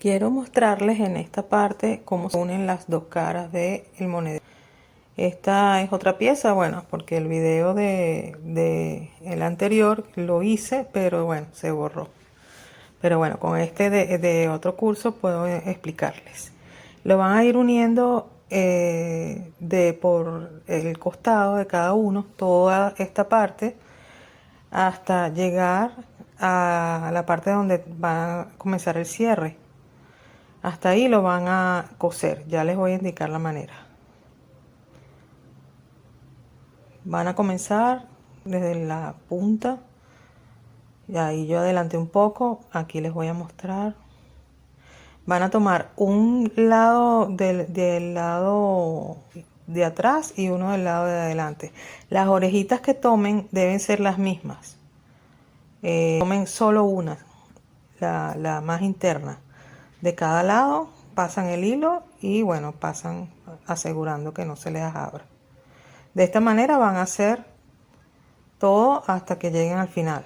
Quiero mostrarles en esta parte cómo se unen las dos caras del monedero. Esta es otra pieza, bueno, porque el video de el anterior lo hice, pero bueno, se borró. Pero bueno, con este de otro curso puedo explicarles. Lo van a ir uniendo por el costado de cada uno, toda esta parte, hasta llegar a la parte donde va a comenzar el cierre. Hasta ahí lo van a coser, ya les voy a indicar la manera. Van a comenzar desde la punta, y ahí yo adelanté un poco, aquí les voy a mostrar. Van a tomar un lado del lado de atrás y uno del lado de adelante. Las orejitas que tomen deben ser las mismas. Tomen solo una, la más interna. De cada lado pasan el hilo y bueno, pasan asegurando que no se les abra. De esta manera van a hacer todo hasta que lleguen al final.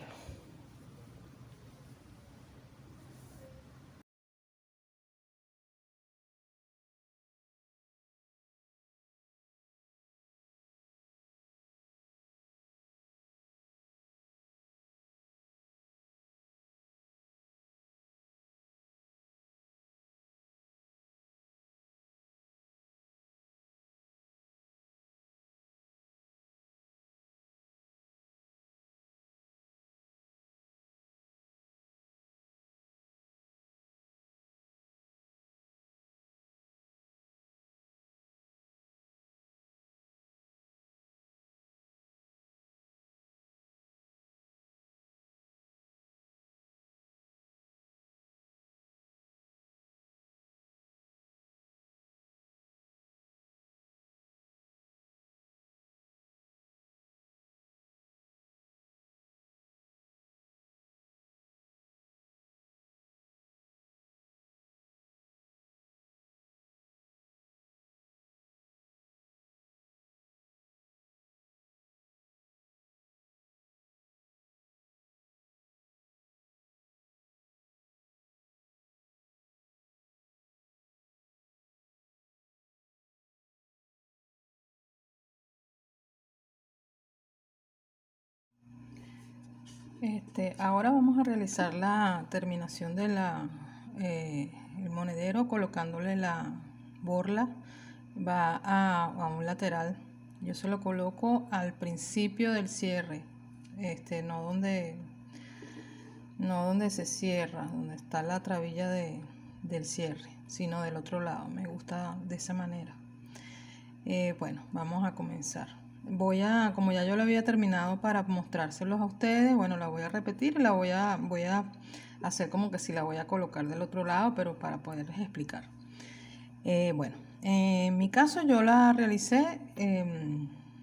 Ahora vamos a realizar la terminación de el monedero colocándole la borla. Va a un lateral. Yo se lo coloco al principio del cierre, no donde se cierra, donde está la trabilla del cierre, sino del otro lado. Me gusta de esa manera. Bueno, vamos a comenzar. Como ya yo lo había terminado para mostrárselos a ustedes, bueno, la voy a repetir y voy a hacer como que si la voy a colocar del otro lado, pero para poderles explicar. Bueno, en mi caso yo la realicé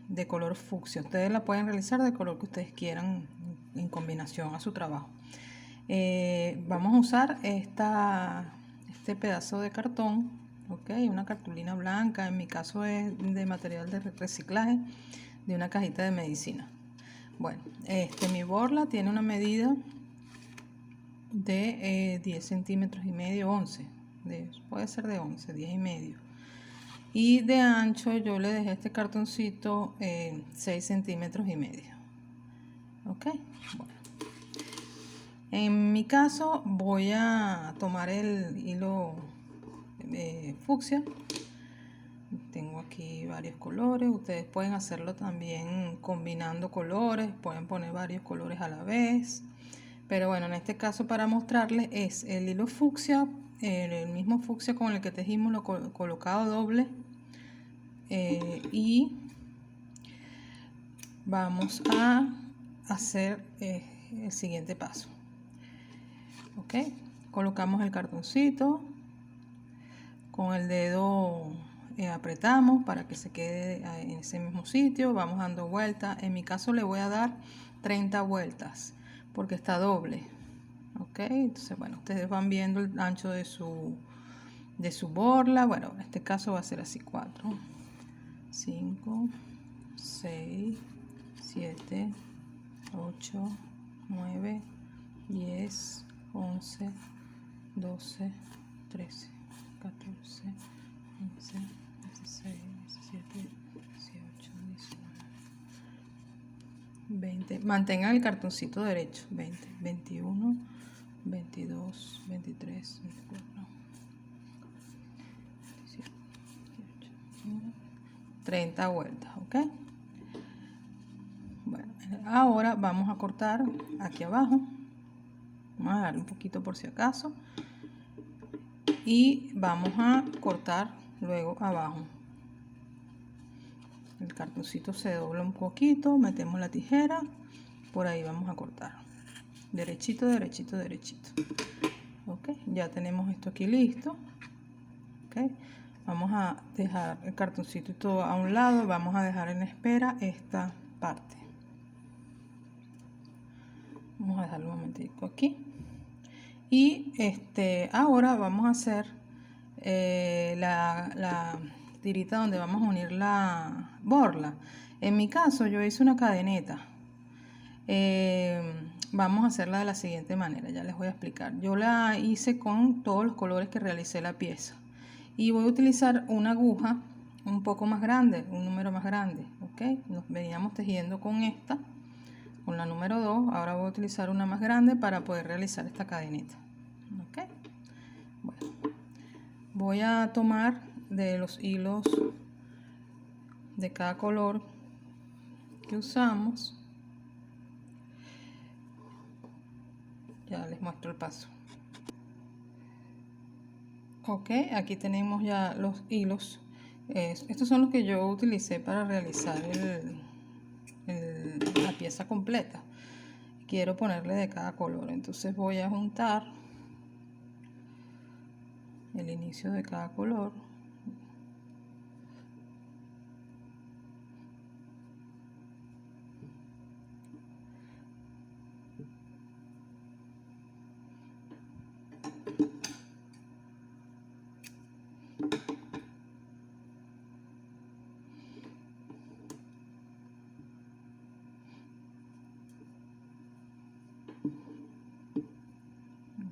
de color fucsia. Ustedes la pueden realizar de color que ustedes quieran en combinación a su trabajo. Vamos a usar este pedazo de cartón, ok, una cartulina blanca. En mi caso es de material de reciclaje de una cajita de medicina. Bueno, mi borla tiene una medida de 10 centímetros y medio, 11, puede ser de 11, 10 y medio. Y de ancho yo le dejé este cartoncito 6 centímetros y medio. Ok, bueno. En mi caso voy a tomar el hilo fucsia. Tengo aquí varios colores. Ustedes pueden hacerlo también combinando colores. Pueden poner varios colores a la vez. Pero bueno, en este caso para mostrarles es el hilo fucsia. El mismo fucsia con el que tejimos lo colocado doble. Y vamos a hacer el siguiente paso. Ok, colocamos el cartoncito, con el dedo apretamos para que se quede en ese mismo sitio, vamos dando vueltas. En mi caso le voy a dar 30 vueltas porque está doble. Ok, entonces bueno, ustedes van viendo el ancho de su borla. Bueno, en este caso va a ser así: 4, 5, 6, 7, 8, 9, 10, 11, 12, 13, 14, 15, 16, 17, 18, 19, 20. Mantengan el cartoncito derecho. 20, 21, 22, 23, 24, 27, 28, 30 vueltas, ¿ok? Bueno, ahora vamos a cortar aquí abajo. Vamos a darle un poquito por si acaso. Y vamos a cortar luego abajo. El cartoncito se dobla un poquito, metemos la tijera, por ahí vamos a cortar. Derechito, derechito, derechito. Ok, ya tenemos esto aquí listo. Ok, vamos a dejar el cartoncito a un lado, vamos a dejar en espera esta parte. Vamos a dejarlo un momentico aquí. Y ahora vamos a hacer la tirita donde vamos a unir la borla. En mi caso yo hice una cadeneta. Vamos a hacerla de la siguiente manera, ya les voy a explicar. Yo la hice con todos los colores que realicé la pieza. Y voy a utilizar una aguja un poco más grande, un número más grande. ¿Ok? Nos veníamos tejiendo con esta, con la número 2. Ahora voy a utilizar una más grande para poder realizar esta cadeneta. ¿Ok? Bueno, voy a tomar de los hilos de cada color que usamos. Ya les muestro el paso. Ok, aquí tenemos ya los hilos. Estos son los que yo utilicé para realizar la pieza completa. Quiero ponerle de cada color, entonces voy a juntar el inicio de cada color.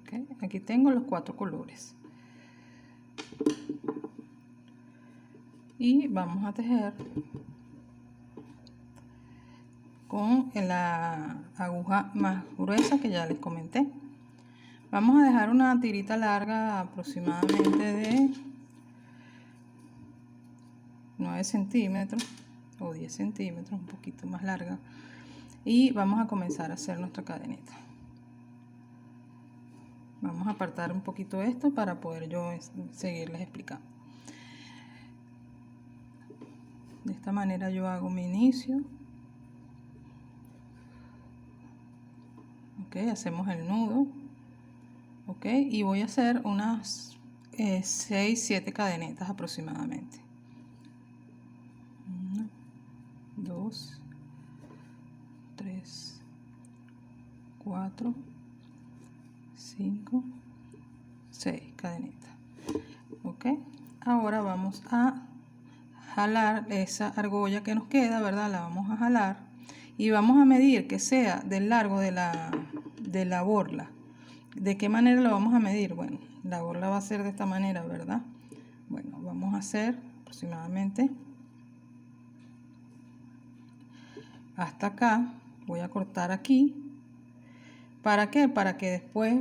Okay, aquí tengo los 4 colores. Y vamos a tejer con la aguja más gruesa que ya les comenté. Vamos a dejar una tirita larga aproximadamente de 9 centímetros o 10 centímetros, un poquito más larga. Y vamos a comenzar a hacer nuestra cadeneta. Vamos a apartar un poquito esto para poder yo seguirles explicando. De esta manera yo hago mi inicio. Ok, hacemos el nudo. Ok, y voy a hacer unas 6-7 cadenetas aproximadamente. 1, 2, 3, 4, 5, 6 cadenitas. Ok, ahora vamos a jalar esa argolla que nos queda, ¿verdad? La vamos a jalar y vamos a medir que sea del largo de la borla. ¿De qué manera lo vamos a medir? Bueno, la borla va a ser de esta manera, ¿verdad? Bueno, vamos a hacer aproximadamente hasta acá. Voy a cortar aquí. ¿Para qué? Para que después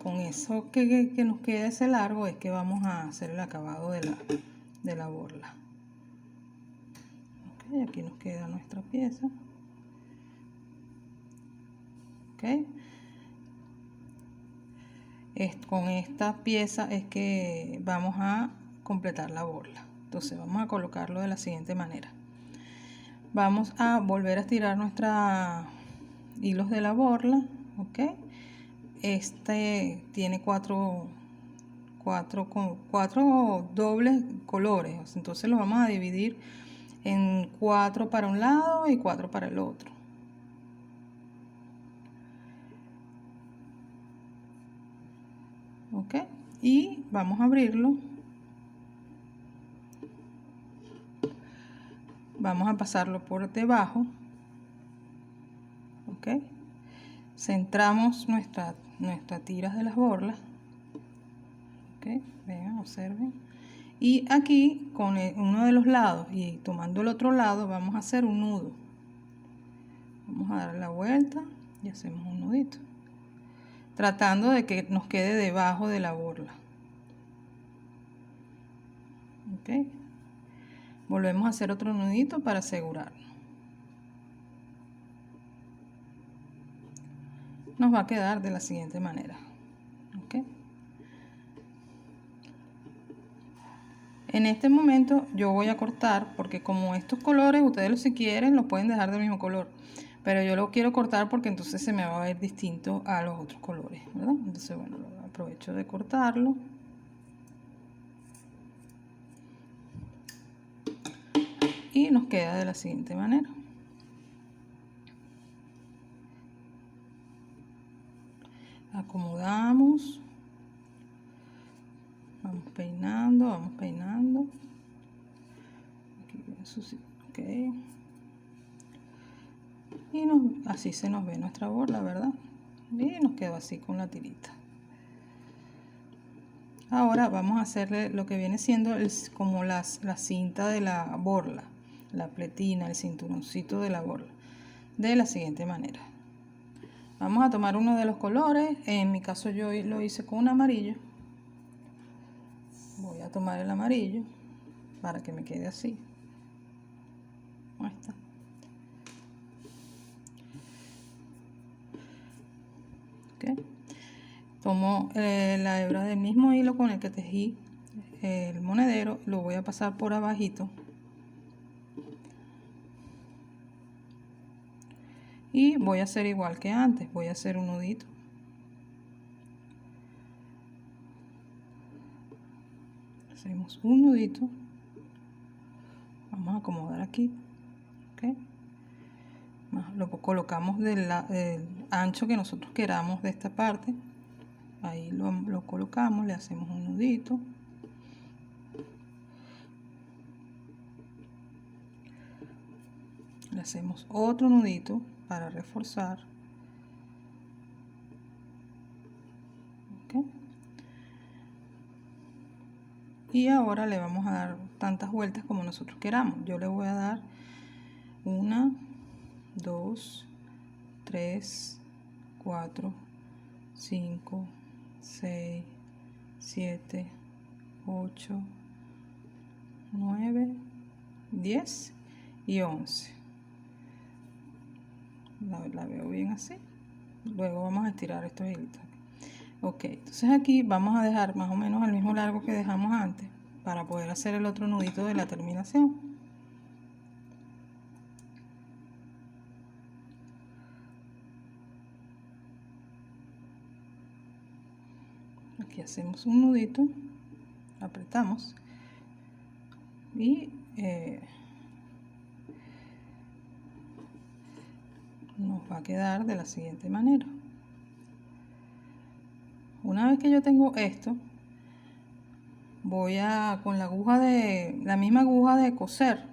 con eso que nos quede ese largo es que vamos a hacer el acabado de la borla. Ok, aquí nos queda nuestra pieza. Ok. Con esta pieza es que vamos a completar la borla. Entonces vamos a colocarlo de la siguiente manera. Vamos a volver a estirar nuestros hilos de la borla. Ok. Tiene cuatro dobles colores, entonces los vamos a dividir en 4 para un lado y 4 para el otro. Ok, y vamos a abrirlo. Vamos a pasarlo por debajo. Ok, centramos nuestras tiras de las borlas. Ok, vean, observen. Y aquí con uno de los lados y tomando el otro lado vamos a hacer un nudo. Vamos a dar la vuelta y hacemos un nudito, tratando de que nos quede debajo de la borla. Ok, volvemos a hacer otro nudito para asegurarnos. Nos va a quedar de la siguiente manera. Ok, en este momento yo voy a cortar, porque como estos colores ustedes si quieren los pueden dejar del mismo color, pero yo lo quiero cortar porque entonces se me va a ver distinto a los otros colores, ¿verdad? Entonces bueno, aprovecho de cortarlo. Y nos queda de la siguiente manera. Acomodamos, vamos peinando, vamos peinando. Aquí, ok. Y así se nos ve nuestra borla, ¿verdad? Y nos quedó así con la tirita. Ahora vamos a hacerle lo que viene siendo como la cinta de la borla, la pletina, el cinturoncito de la borla, de la siguiente manera. Vamos a tomar uno de los colores, en mi caso yo lo hice con un amarillo. Voy a tomar el amarillo para que me quede así. Ahí está. Okay. Tomo la hebra del mismo hilo con el que tejí el monedero, lo voy a pasar por abajito y voy a hacer igual que antes, voy a hacer un nudito, hacemos un nudito, vamos a acomodar aquí, ¿okay? Lo colocamos del ancho que nosotros queramos de esta parte, ahí lo colocamos, le hacemos un nudito, le hacemos otro nudito para reforzar, ¿okay? Y ahora le vamos a dar tantas vueltas como nosotros queramos. Yo le voy a dar 1, 2, 3, 4, 5, 6, 7, 8, 9, 10 y 11. La veo bien así. Luego vamos a estirar estos hilitos. Ok, entonces aquí vamos a dejar más o menos el mismo largo que dejamos antes para poder hacer el otro nudito de la terminación. Aquí hacemos un nudito, apretamos y nos va a quedar de la siguiente manera. Una vez que yo tengo esto, voy a con la misma aguja de coser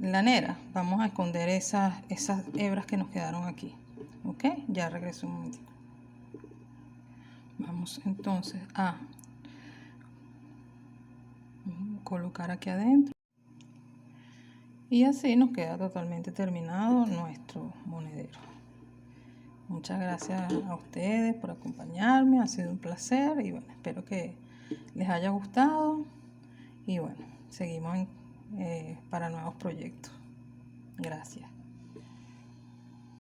lanera, vamos a esconder esas hebras que nos quedaron aquí. Ok, ya regreso un momentito. Vamos entonces a colocar aquí adentro y así nos queda totalmente terminado nuestro monedero. Muchas gracias a ustedes por acompañarme, ha sido un placer y bueno, espero que les haya gustado y bueno, seguimos para nuevos proyectos. Gracias.